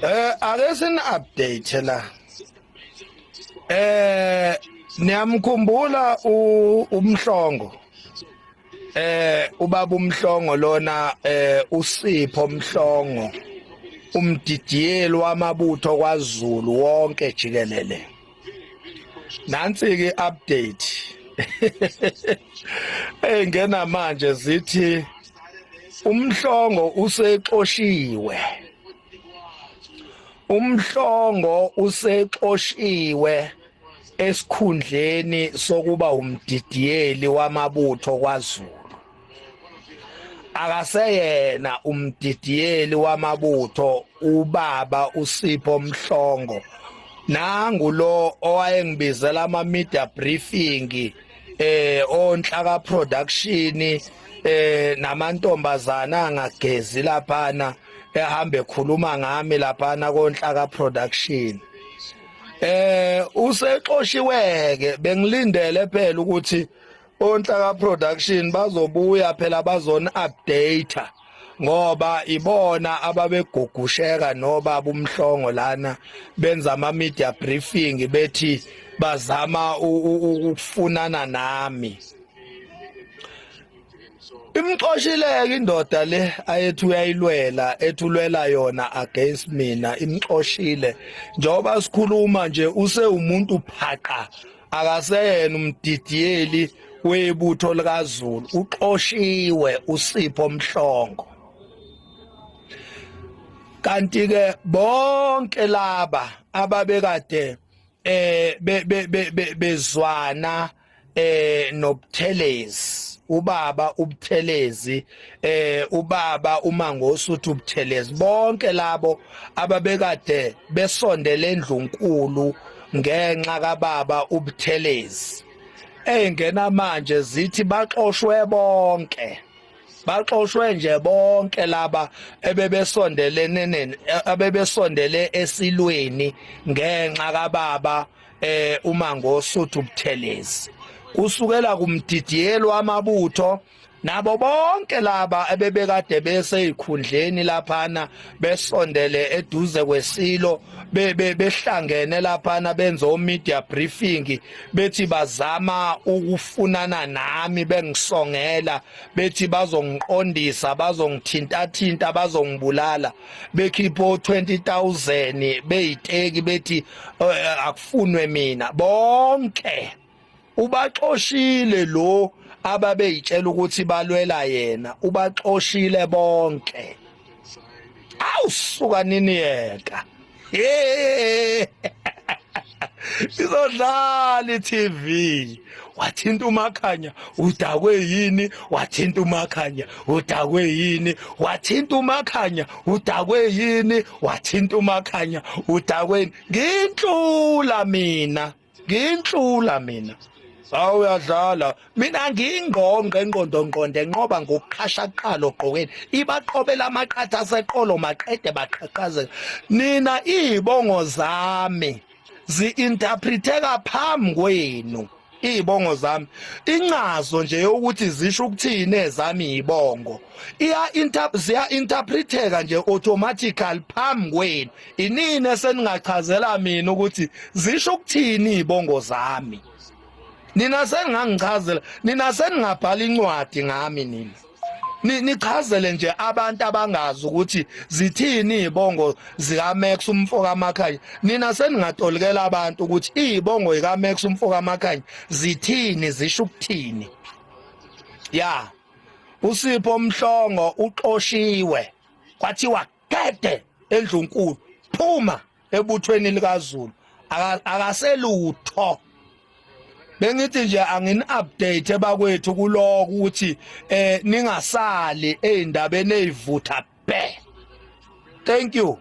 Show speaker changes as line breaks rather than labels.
Ake sin update la. Niyamkhumbula uMhlongo. Ubaba uMhlongo lona uSipho Mhlongo, umdidiyeli wamabutho kwaZulu wonke jikelele. Nansi ke update. Engena manje zithi uMhlongo usexoshiwe. uMhlongo usexoshiwe esikhundleni sokuba umdidiyeli wamabutho kwaZulu. Akaseyena umdidiyeli wamabutho ubaba uSipho Mhlongo. Nangu lo owayengibizela ama media briefing onhlaka production namantombazana angagezi laphana ehambe ekhuluma ngami laphana konhlaka production. Usexoshiweke bengilindele phela ukuthi onhlaka production bazobuya phela bazona update ngoba ibona ababegugusheka noba uMhlongo lana benza ama media briefing bethi bazama ukufunana nami. Imxoshileke indoda le ayethu uyayilwela ethulwela yona against mina, imxoshile njoba sikhuluma nje use umuntu phaqa, akaseyena umdidiyeli webutho likaZulu, uxoshiwe uSipho Mhlongo. Kanti ke bonke laba ababekade bezwana noButhelezi, ubaba uButhelezi, ubaba uMangosi uthi uButhelezi, bonke labo ababekade besondele eNdlunkulu ngenxa kababa uButhelezi, engena manje zithi baxoshwe bonke. Baxoshwe nje bonke laba abebesondele esilweni ngenxa kababa uMangosi uthi uButhelezi. Kusukela kumdidiyeli wamabutho nabo bonke laba ebebekade beseyikhundleni laphana besondele eduze kwesilo behlangene laphana benza media briefing bethi bazama ukufunana nami, bengisongela bethi bazongiqondisa, bazongithinta bazongibulala, bekhipha 20,000 beyiteki bethi akufunwe mina. Bonke ubaxoshile lo ababeyitshela ukuthi balwela yena, ubaxoshile bonke. Awusuka nini yeka izodlala iTV. Wathinta uMakhanya udakwe yini, wathinta uMakhanya udakwe yini, wathinta uMakhanya udakwe yini, wathinta uMakhanya udakwe. Nginhlula mina awuyadlala mina, ngingqonqe engqondongqonde enqoba ngokuqhasha qala ogqokweni ibaqobela amaqatha aseqolo maqede baqhaqhazela. Nina izibongo zami zi-interpreteka phambi kwenu, izibongo zami incazo nje ukuthi zisho ukuthini ezami izibongo ziya-interpreteka nje automatically phambi kwenu. Inini eseningachazela mina ukuthi zisho ukuthini izibongo zami. Nina sengangichazela, nina seningabhala incwadi ngami, nina nichazele nje abantu abangazi ukuthi zithini izibongo zikaMax umfoka Makhanya. Nina seningatolikela abantu ukuthi izibongo zikaMax umfoka Makhanya zithini, zisho ukuthini. Ya uSipho Mhlongo uxoshiwe, kwathiwa gede eNdlunkulu, phuma ebuthweni likaZulu, akaselutho. Bengithi nje angini-update ebakwethu kuloko ukuthi ningasali ey'ndabeni ey'vutha bhe. Thank you.